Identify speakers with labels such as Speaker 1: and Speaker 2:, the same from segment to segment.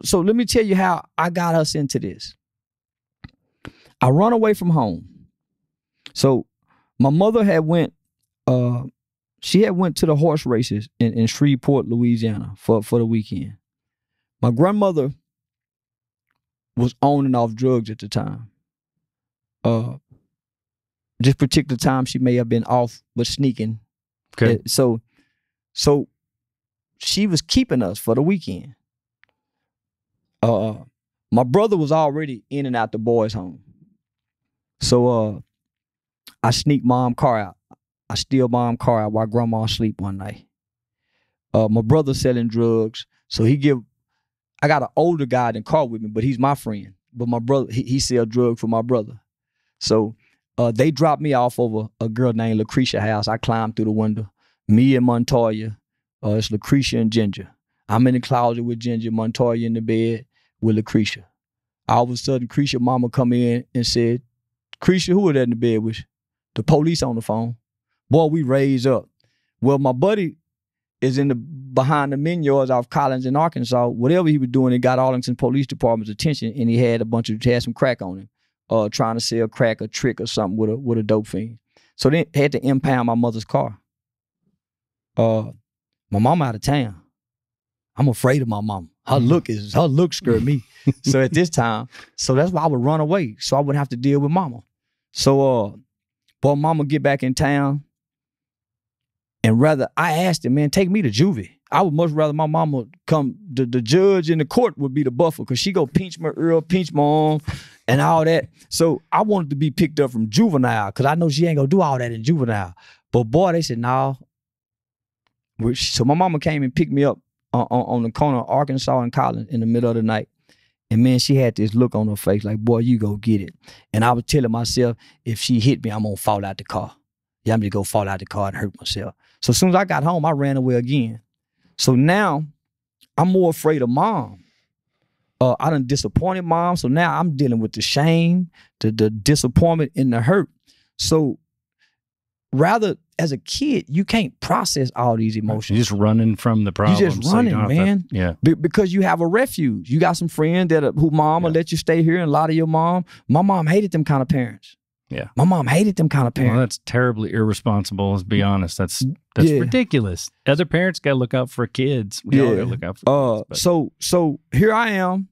Speaker 1: So let me tell you how I got us into this. I run away from home. So my mother had went, she had went to the horse races in Shreveport, Louisiana for the weekend. My grandmother was on and off drugs at the time. This particular time she may have been off, but sneaking.
Speaker 2: Okay.
Speaker 1: So she was keeping us for the weekend. My brother was already in and out the boys' home. So I sneak mom car out. I steal mom car out while grandma asleep one night. My brother selling drugs. So I got an older guy in the car with me, but he's my friend. But my brother, he sell drugs for my brother. So they dropped me off over a girl named Lucretia house. I climbed through the window. Me and Montoya. It's Lucretia and Ginger. I'm in the closet with Ginger, Montoya in the bed with Lucretia. All of a sudden, Lucretia mama come in and said, Lucretia, who was that in the bed with you? The police on the phone. Boy, we raised up. Well, my buddy is behind the men yards off Collins in Arkansas. Whatever he was doing, it got Arlington Police Department's attention, and he had some crack on him, trying to sell crack, a trick or something with a dope fiend. So they had to impound my mother's car. My mama out of town. I'm afraid of my mama. Her look scared me. So at this time, so that's why I would run away, so I wouldn't have to deal with mama. So boy, mama get back in town, and I asked him, man, take me to juvie. I would much rather my mama come, the judge in the court would be the buffer, because she go pinch my ear, pinch my arm, and all that. So I wanted to be picked up from juvenile, because I know she ain't gonna do all that in juvenile. But boy, they said, no. So my mama came and picked me up on the corner of Arkansas and Collins in the middle of the night. And man, she had this look on her face like, boy, you go get it. And I was telling myself, if she hit me, I'm gonna fall out the car. Yeah, I'm gonna go fall out the car and hurt myself. So as soon as I got home, I ran away again. So now I'm more afraid of mom. I done disappointed mom. So now I'm dealing with the shame, the disappointment, and the hurt. So rather, as a kid, you can't process all these emotions.
Speaker 2: You're just running from the problem.
Speaker 1: You're just running, man.
Speaker 2: Yeah.
Speaker 1: Because you have a refuge. You got some friends who mom will let you stay here, and a lot of your my mom hated them kind of parents.
Speaker 2: Yeah.
Speaker 1: My mom hated them kind of parents.
Speaker 2: Well, that's terribly irresponsible, let's be honest. That's ridiculous. Other parents got to look out for kids. We all got to look out for kids.
Speaker 1: So here I am,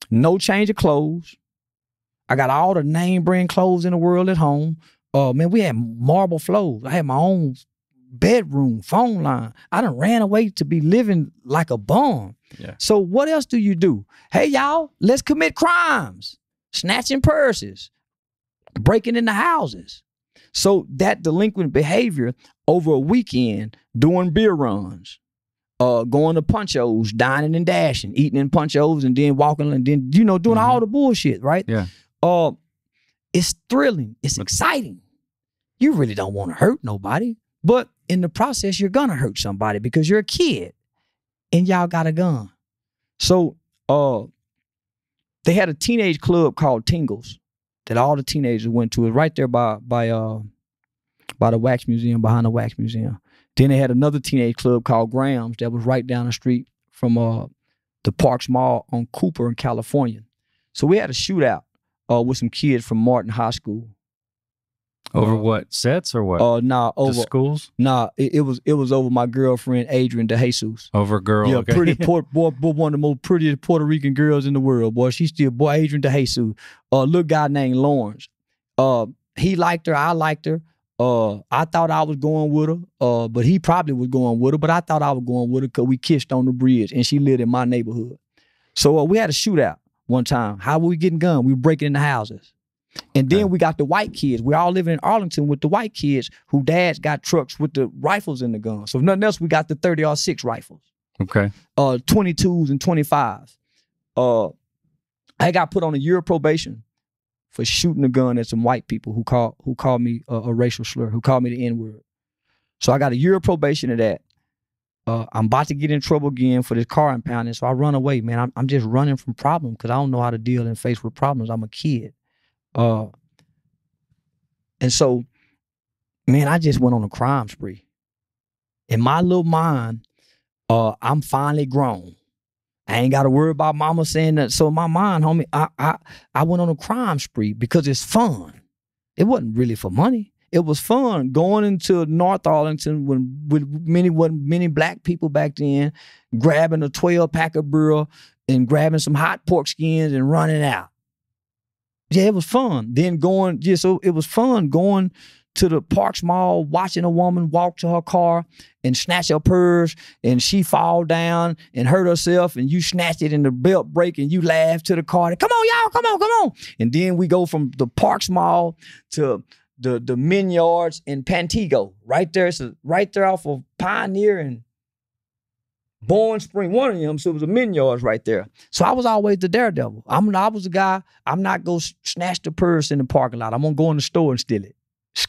Speaker 1: no change of clothes. I got all the name brand clothes in the world at home. Man, we had marble floors. I had my own bedroom, phone line. I done ran away to be living like a bum.
Speaker 2: Yeah.
Speaker 1: So what else do you do? Hey, y'all, let's commit crimes. Snatching purses, breaking into houses. So that delinquent behavior over a weekend, doing beer runs, going to punchos, dining and dashing, eating in punchos, and then walking, and then, doing all the bullshit, right?
Speaker 2: Yeah.
Speaker 1: It's thrilling. It's exciting. You really don't want to hurt nobody, but in the process, you're gonna hurt somebody because you're a kid and y'all got a gun. So they had a teenage club called Tingles that all the teenagers went to. It was right there by the Wax Museum, behind the Wax Museum. Then they had another teenage club called Graham's that was right down the street from the Parks Mall on Cooper in California. So we had a shootout with some kids from Martin High School.
Speaker 2: Over what, sets or what?
Speaker 1: Nah, over
Speaker 2: schools.
Speaker 1: Nah, it was over my girlfriend Adrian DeJesus.
Speaker 2: Over a girl.
Speaker 1: Yeah,
Speaker 2: okay.
Speaker 1: pretty boy, one of the most prettiest Puerto Rican girls in the world. Boy, she's still Adrian DeJesus. Little guy named Lawrence. He liked her. I liked her. I thought I was going with her. But he probably was going with her. But I thought I was going with her because we kissed on the bridge and she lived in my neighborhood. So we had a shootout one time. How were we getting guns? We were breaking into houses. And then we got the white kids. We all living in Arlington with the white kids who dads got trucks with the rifles in the guns. So if nothing else, we got the 30-06 rifles.
Speaker 2: Okay.
Speaker 1: 22s and 25s. I got put on a year of probation for shooting a gun at some white people who called me a racial slur, who called me the N-word. So I got a year of probation of that. I'm about to get in trouble again for this car impounding. So I run away, man. I'm just running from problems because I don't know how to deal and face with problems. I'm a kid. And so, man, I just went on a crime spree. In my little mind, I'm finally grown. I ain't got to worry about mama saying that. So in my mind, homie, I went on a crime spree because it's fun. It wasn't really for money. It was fun going into North Arlington with many black people back then, grabbing a 12-pack of beer and grabbing some hot pork skins and running out. Yeah, it was fun. Then so it was fun going to the Parks Mall, watching a woman walk to her car and snatch her purse, and she fall down and hurt herself, and you snatch it in the belt break, and you laugh to the car. Come on, y'all, come on. And then we go from the Parks Mall to the Yards in Pantego, right there. It's right there off of Pioneer and Bourne Spring, one of them. So it was a Yards right there. So I was always the daredevil. I was the guy. I'm not gonna snatch the purse in the parking lot. I'm gonna go in the store and steal it.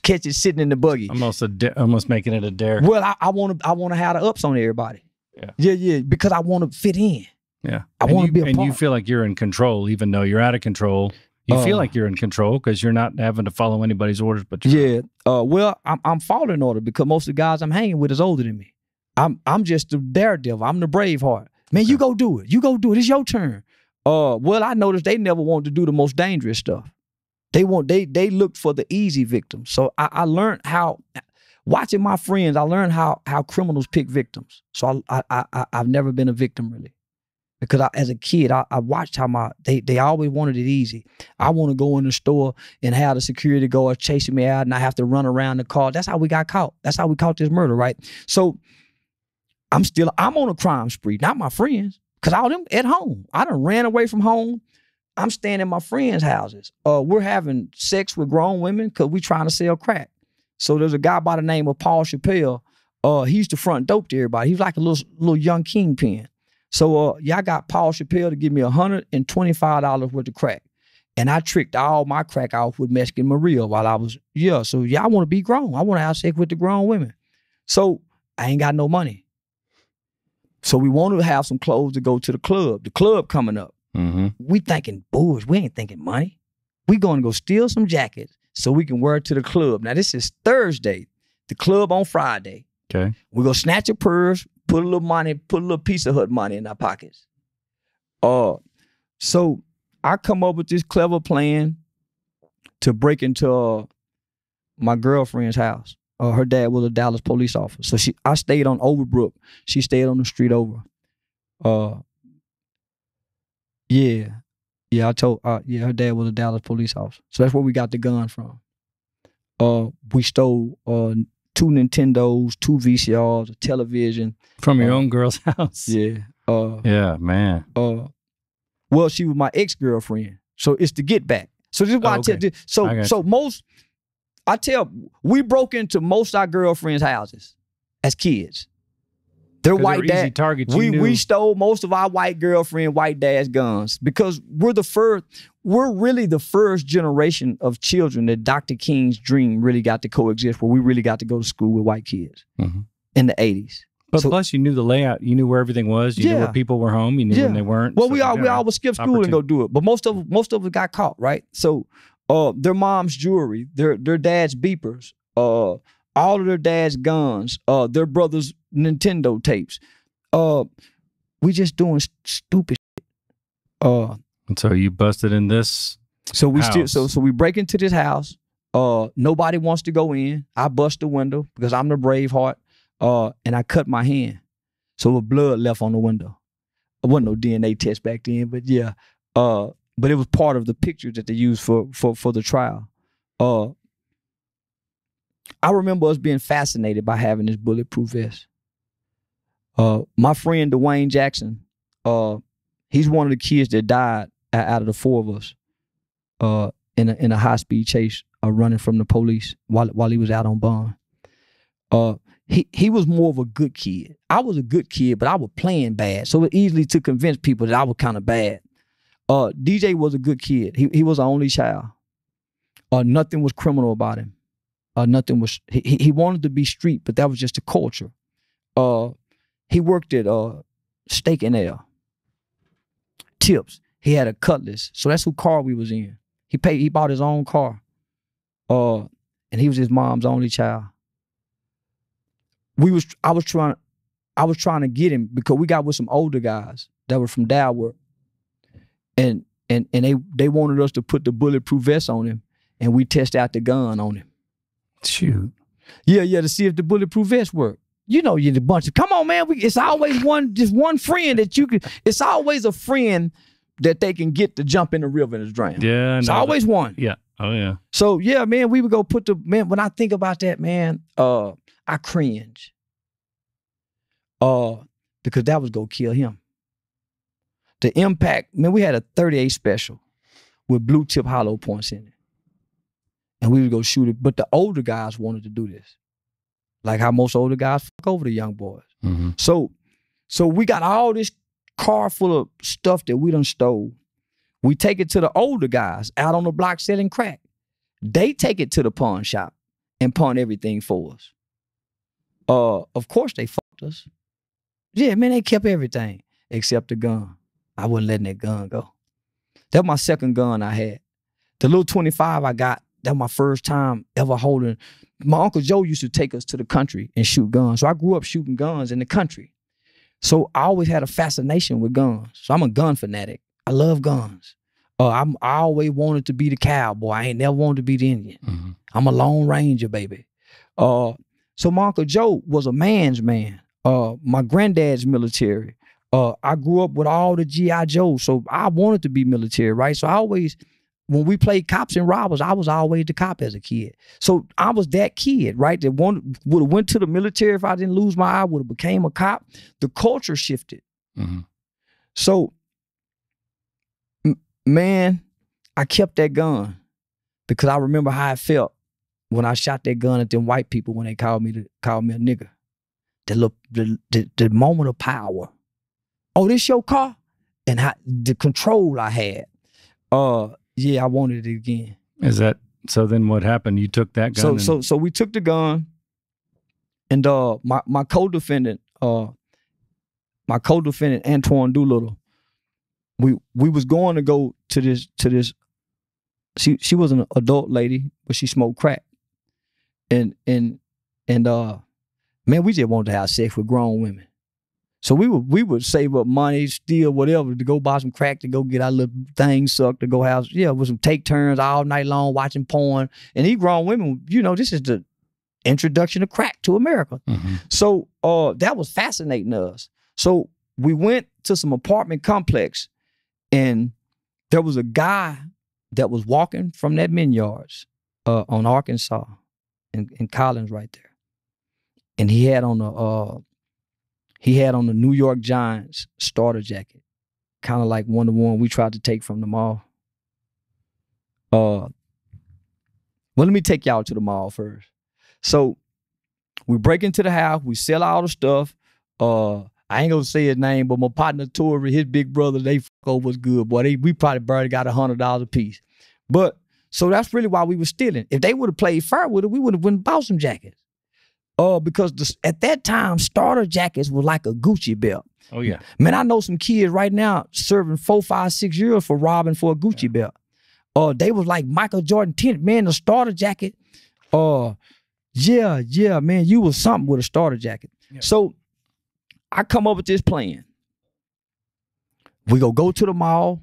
Speaker 1: Catch it sitting in the buggy.
Speaker 2: Almost making it a dare.
Speaker 1: Well, I want to have the ups on everybody. Yeah, because I want to fit in.
Speaker 2: Yeah,
Speaker 1: I want to be a part.
Speaker 2: And you feel like you're in control, even though you're out of control. You feel like you're in control because you're not having to follow anybody's orders. But
Speaker 1: well, I'm following order because most of the guys I'm hanging with is older than me. I'm just the daredevil. I'm the brave heart. Man, okay. You go do it. You go do it. It's your turn. Well, I noticed they never wanted to do the most dangerous stuff. They looked for the easy victims. So I learned how, watching my friends, I learned how criminals pick victims. So I've never been a victim really. Because as a kid, I watched how they always wanted it easy. I want to go in the store and have the security guards chasing me out and I have to run around the car. That's how we got caught. That's how we caught this murder, right? So I'm on a crime spree, not my friends, because all them at home. I done ran away from home. I'm staying in my friends' houses. We're having sex with grown women because we trying to sell crack. So there's a guy by the name of Paul Chappelle. He used to front dope to everybody. He was like a little young kingpin. So I got Paul Chappelle to give me $125 worth of crack. And I tricked all my crack off with Mexican Maria while I was, So I want to be grown. I want to have sex with the grown women. So I ain't got no money. So we wanted to have some clothes to go to the club. The club coming up.
Speaker 2: Mm-hmm.
Speaker 1: We thinking booze. We ain't thinking money. We going to go steal some jackets so we can wear it to the club. Now, this is Thursday. The club on Friday.
Speaker 2: Okay.
Speaker 1: We go snatch a purse, put a little money, put a little Pizza Hut money in our pockets. So I come up with this clever plan to break into my girlfriend's house. Her dad was a Dallas police officer. So I stayed on Overbrook. She stayed on the street over. I told, her dad was a Dallas police officer. So that's where we got the gun from. We stole 2 Nintendos, 2 VCRs, a television.
Speaker 2: From your own girl's house?
Speaker 1: Yeah.
Speaker 2: Yeah, man.
Speaker 1: Well, she was my ex-girlfriend. So it's to get back. So this is why I tell, we broke into most of our girlfriends' houses as kids. They're white dad. We stole most of our white dad's guns because we're really the first generation of children that Dr. King's dream really got to coexist, where we really got to go to school with white kids in the 80s.
Speaker 2: But plus you knew the layout, you knew where everything was, you knew where people were home, you knew when they weren't.
Speaker 1: Well, we all would skip school and go do it, but most of us got caught, right? So their mom's jewelry, their dad's beepers, all of their dad's guns, their brother's Nintendo tapes. We just doing stupid shit.
Speaker 2: And so you busted in this house. So we break into this house. Nobody wants to go in. I bust the window because I'm the brave heart. And I cut my hand. So with blood left on the window. There wasn't no DNA test back then, but yeah. But it was part of the pictures that they used for the trial. I remember us being fascinated by having this bulletproof vest. My friend Dwayne Jackson, he's one of the kids that died out of the 4 of us in a high-speed chase running from the police while he was out on bond. He was more of a good kid. I was a good kid, but I was playing bad. So it easily to convince people that I was kind of bad. DJ was a good kid. He was our only child. Nothing was criminal about him. Nothing was, he wanted to be street, but that was just the culture. He worked at Steak and Ale. Tips. He had a Cutlass. So that's who car we was in. He bought his own car. And he was his mom's only child. I was trying to get him because we got with some older guys. that were from Dalworth. And they wanted us to put the bulletproof vest on him, and we test out the gun on him.
Speaker 3: Shoot.
Speaker 2: Yeah, to see if the bulletproof vest worked. You know, you're the bunch of, come on, man. It's always just one friend that you can, it's always a friend that they can get to jump in the river and drown.
Speaker 3: Yeah.
Speaker 2: It's always one.
Speaker 3: Yeah. Oh, yeah.
Speaker 2: So, yeah, man, we would go put man, when I think about that, man, I cringe. Because that was going to kill him. The impact, man, we had a 38 special with blue tip hollow points in it. And we would go shoot it. But the older guys wanted to do this. Like how most older guys fuck over the young boys.
Speaker 3: Mm-hmm.
Speaker 2: So we got all this car full of stuff that we done stole. We take it to the older guys out on the block selling crack. They take it to the pawn shop and pawn everything for us. Of course they fucked us. Yeah, man, they kept everything except the gun. I wasn't letting that gun go. That was my second gun I had. The little 25 I got, that was my first time ever holding. My Uncle Joe used to take us to the country and shoot guns. So I grew up shooting guns in the country. So I always had a fascination with guns. So I'm a gun fanatic. I love guns. I always wanted to be the cowboy. I ain't never wanted to be the Indian.
Speaker 3: Mm-hmm.
Speaker 2: I'm a Lone Ranger, baby. So my Uncle Joe was a man's man. My granddad's military. I grew up with all the G.I. Joes, so I wanted to be military, right? So I always, when we played cops and robbers, I was always the cop as a kid. So I was that kid, right? That would have went to the military if I didn't lose my eye, would have became a cop. The culture shifted.
Speaker 3: Mm-hmm.
Speaker 2: So, man, I kept that gun because I remember how it felt when I shot that gun at them white people when they called me a nigger. The moment of power. Oh, this your car? And the control I had. Yeah, I wanted it again.
Speaker 3: Is that, so then what happened? You took that gun?
Speaker 2: So we took the gun, and my co-defendant Antoine Doolittle, we was going to go to this. She was an adult lady, but she smoked crack, and man, we just wanted to have sex with grown women. So we would save up money, steal whatever to go buy some crack, to go get our little thing sucked, to go have, with some take turns all night long watching porn. And these grown women, this is the introduction of crack to America.
Speaker 3: Mm-hmm.
Speaker 2: So that was fascinating to us. So we went to some apartment complex, and there was a guy that was walking from that Yards on Arkansas in Collins right there. And he had on the New York Giants starter jacket, kind of like one we tried to take from the mall. Well, let me take y'all to the mall first. So we break into the house, we sell all the stuff. I ain't gonna say his name, but my partner Notorious, his big brother, they fuck over us good, boy. We probably barely got $100 a piece. But so that's really why we were stealing. If they would have played fair with it, we would have went and bought some jackets. Because at that time, starter jackets were like a Gucci belt.
Speaker 3: Oh, yeah.
Speaker 2: Man, I know some kids right now serving 4, 5, 6 years for robbing for a Gucci belt. They was like Michael Jordan 10. Man, the starter jacket. Yeah, man, you was something with a starter jacket. Yeah. So I come up with this plan. We go to the mall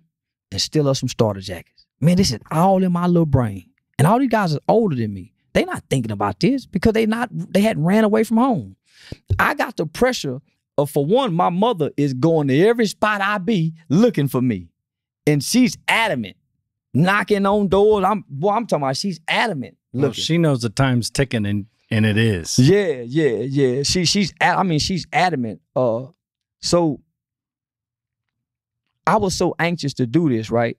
Speaker 2: and steal us some starter jackets. Man, this is all in my little brain. And all these guys are older than me. They not thinking about this because they hadn't ran away from home. I got the pressure of, for one, my mother is going to every spot I be looking for me. And she's adamant, knocking on doors. I'm talking about she's adamant.
Speaker 3: Well, she knows the time's ticking, and it is.
Speaker 2: Yeah. She's adamant. So I was so anxious to do this, right?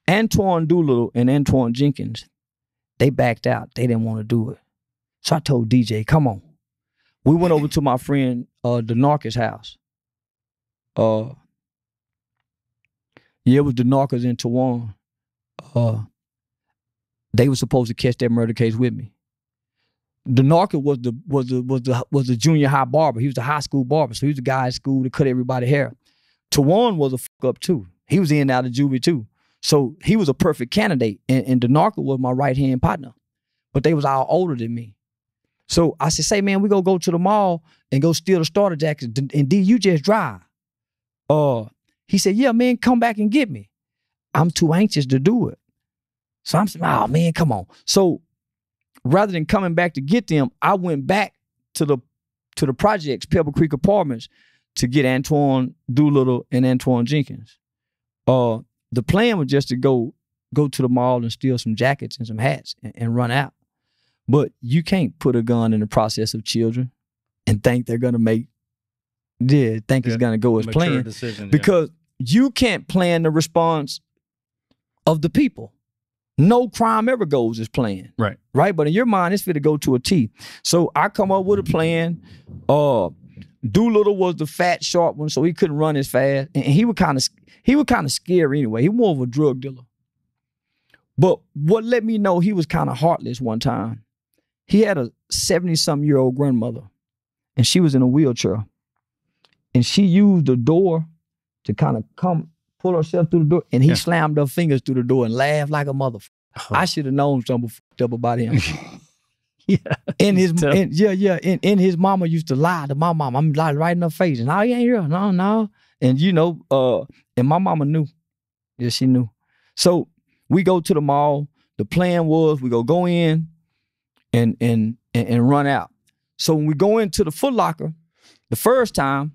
Speaker 2: Antoine Doolittle and Antoine Jenkins, they backed out. They didn't want to do it. So I told DJ, come on. We went over to my friend Denarcus' house. It was Denarcus and Tawan. They were supposed to catch that murder case with me. Denarcus was the junior high barber. He was the high school barber. So he was the guy at school that cut everybody's hair. Tawan was a fuck up too. He was in and out of juvie too. So he was a perfect candidate, and Denarcus was my right-hand partner. But they was all older than me. So I said, say, man, we go to the mall and go steal the starter jackets, and D, you just drive. he said, yeah, man, come back and get me. I'm too anxious to do it. So I'm saying, oh man, come on. So rather than coming back to get them, I went back to the projects, Pebble Creek Apartments, to get Antoine Doolittle and Antoine Jenkins. The plan was just to go to the mall and steal some jackets and some hats and run out. But you can't put a gun in the process of children and think they're gonna it's gonna go as planned.
Speaker 3: Decision,
Speaker 2: because you can't plan the response of the people. No crime ever goes as planned.
Speaker 3: Right.
Speaker 2: Right? But in your mind, it's fit to go to a T. So I come up with a plan. Doolittle was the fat, sharp one, so he couldn't run as fast. And he was kind of scary anyway. He was more of a drug dealer. But what let me know he was kind of heartless one time, he had a 70-something-year-old grandmother, and she was in a wheelchair. And she used the door to kind of pull herself through the door, and he slammed her fingers through the door and laughed like a motherfucker. Oh. I should have known something fucked up about him. And his mama used to lie to my mama. I'm like right in her face, and he ain't here. No. And and my mama knew. Yeah, she knew. So we go to the mall. The plan was we go in and run out. So when we go into the Foot Locker, the first time,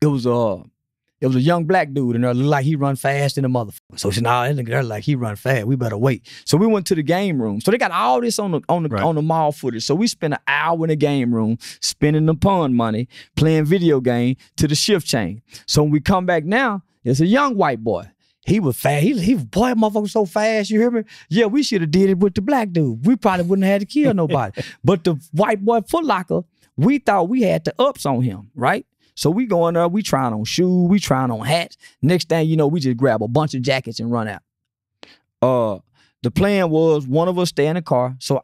Speaker 2: it was a young black dude, and it looked like he run fast in the motherfucker. So she said, nah, that nigga like he run fast. We better wait. So we went to the game room. So they got all this on the mall footage. So we spent an hour in the game room spending the pun money, playing video game to the shift change. So when we come back now, it's a young white boy. He was fast. He boy, motherfucker so fast, you hear me? Yeah, we should have did it with the black dude. We probably wouldn't have had to kill nobody. But the white boy Foot Locker, we thought we had the ups on him, right? So we go in there, we trying on shoes, we trying on hats. Next thing you know, we just grab a bunch of jackets and run out. The plan was one of us stay in the car. So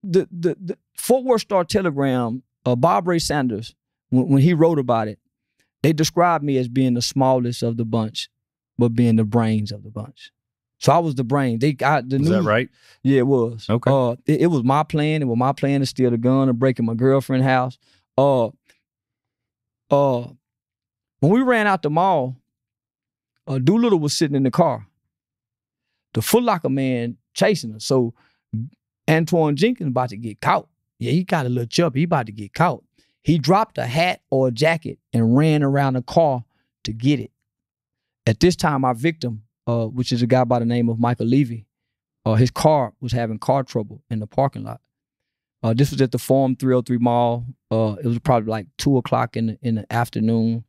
Speaker 2: the Fort Worth Star-Telegram, Bob Ray Sanders, when he wrote about it, they described me as being the smallest of the bunch, but being the brains of the bunch. So I was the brain. Was
Speaker 3: that right?
Speaker 2: Yeah, it was.
Speaker 3: Okay.
Speaker 2: It was my plan. It was my plan to steal the gun and break in my girlfriend's house. When we ran out the mall, Doolittle was sitting in the car. The Foot Locker man chasing us. So Antoine Jenkins about to get caught. Yeah, he got a little chubby. He about to get caught. He dropped a hat or a jacket and ran around the car to get it. At this time, our victim, which is a guy by the name of Michael Levy, his car was having car trouble in the parking lot. This was at the Forum 303 Mall. It was probably like 2 o'clock in the afternoon,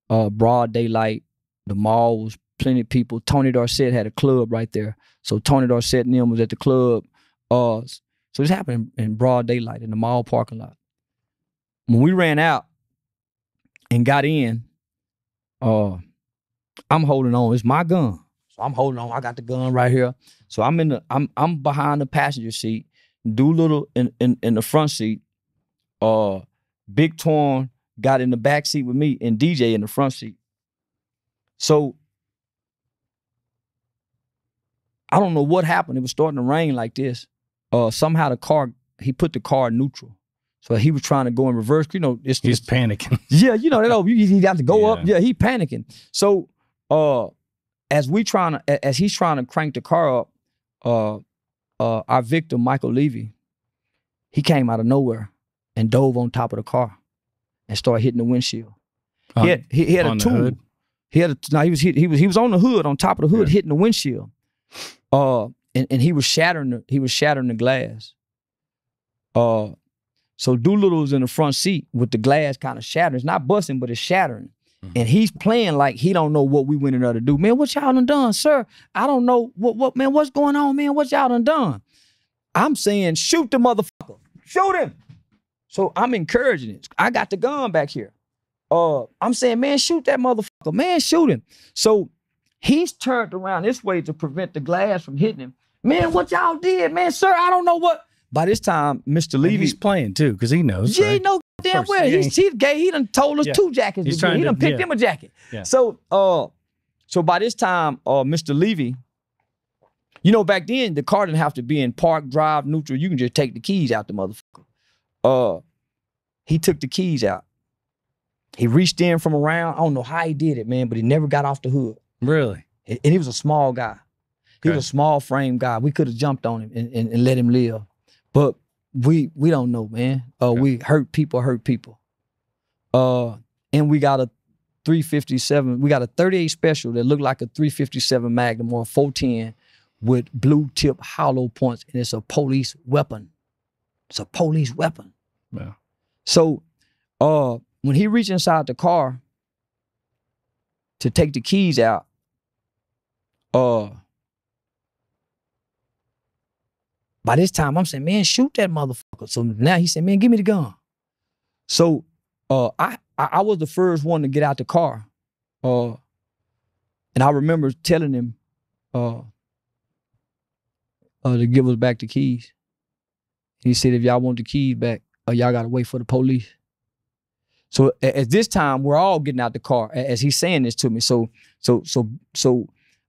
Speaker 2: broad daylight. The mall was plenty of people. Tony Dorsett had a club right there. So Tony Dorsett and them was at the club. So this happened in broad daylight in the mall parking lot. When we ran out and got in, I'm holding on. It's my gun. So I'm holding on. I got the gun right here. So I'm behind the passenger seat. Doolittle in the front seat. Big Torn got in the back seat with me, and DJ in the front seat. So I don't know what happened. It was starting to rain like this. Somehow he put the car in neutral. So he was trying to go in reverse. You know, he's
Speaker 3: panicking.
Speaker 2: Yeah, you know, he got to go up. Yeah, he panicking. So as he's trying to crank the car up, our victim, Michael Levy, he came out of nowhere and dove on top of the car and started hitting the windshield. He had a tool. He was on the hood, on top of the hood, hitting the windshield. And he was shattering the glass. So Doolittle was in the front seat with the glass kind of shattering. It's not busting, but it's shattering. Mm-hmm. And he's playing like he don't know what we went in there to do. Man, what y'all done, sir? I don't know. What man, what's going on, man? What y'all done? I'm saying, shoot the motherfucker. Shoot him. So I'm encouraging it. I got the gun back here. I'm saying, man, shoot that motherfucker. Man, shoot him. So he's turned around this way to prevent the glass from hitting him. Man, what y'all did, man? Sir, I don't know what. By this time, Mr. Levy.
Speaker 3: He's playing too, because he knows.
Speaker 2: Yeah, he knows damn well. He's gay. He done told us 2 jackets. He done picked him a jacket. Yeah. So by this time, Mr. Levy, you know, back then, the car didn't have to be in park, drive, neutral. You can just take the keys out the motherfucker. He took the keys out. He reached in from around. I don't know how he did it, man, but he never got off the hood.
Speaker 3: Really?
Speaker 2: And he was a small guy. He was a small frame guy. We could have jumped on him and let him live. But we don't know, man. We hurt people. And we got a 357. We got a 38 special that looked like a 357 Magnum or a 410 with blue tip hollow points, and it's a police weapon. It's a police weapon.
Speaker 3: Yeah.
Speaker 2: So when he reached inside the car to take the keys out, by this time I'm saying, man, shoot that motherfucker. So now he said, man, give me the gun. So I was the first one to get out the car. And I remember telling him to give us back the keys. He said, if y'all want the keys back, y'all gotta wait for the police. So at this time, we're all getting out the car as he's saying this to me. So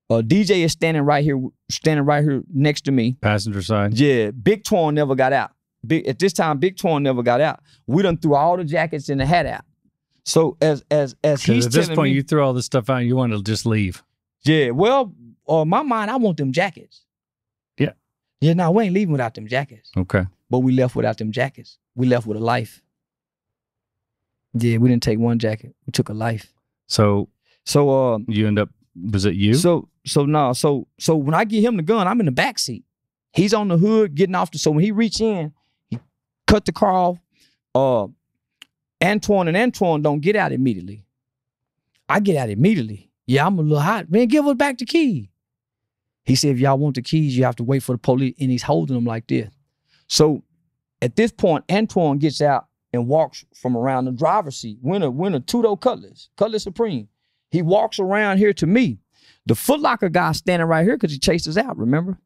Speaker 2: DJ is standing right here next to me.
Speaker 3: Passenger side.
Speaker 2: Yeah, Big Twan never got out. At this time, Big Twan never got out. We done threw all the jackets and the hat out. So as he's
Speaker 3: at this
Speaker 2: telling
Speaker 3: point,
Speaker 2: me,
Speaker 3: you threw all this stuff out and you wanted to just leave.
Speaker 2: yeah, well, my mind, I want them jackets.
Speaker 3: Yeah.
Speaker 2: Yeah, no, we ain't leaving without them jackets.
Speaker 3: Okay.
Speaker 2: But we left without them jackets. We left with a life. Yeah, we didn't take one jacket. We took a life.
Speaker 3: So you end up, was it you?
Speaker 2: So when I get him the gun, I'm in the back seat. He's on the hood getting off so when he reach in, he cut the car off. Antoine don't get out immediately. I get out immediately. Yeah, I'm a little hot. Man, give us back the key. He said, if y'all want the keys, you have to wait for the police. And he's holding them like this. So at this point, Antoine gets out and walks from around the driver's seat. Winner two-door Cutlass Supreme. He walks around here to me. The Foot Locker guy standing right here because he chased us out, remember?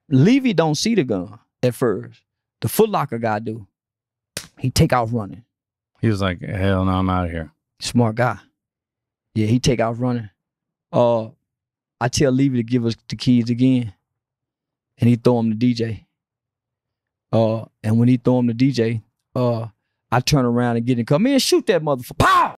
Speaker 2: Levy don't see the gun at first. The Foot Locker guy do. He take off running.
Speaker 3: He was like, hell no, I'm out of here.
Speaker 2: Smart guy. Yeah, he take off running. I tell Levy to give us the keys again. And he throw him to DJ. And when he throw him to DJ, I turn around and get him, come in, shoot that motherfucker. Pow!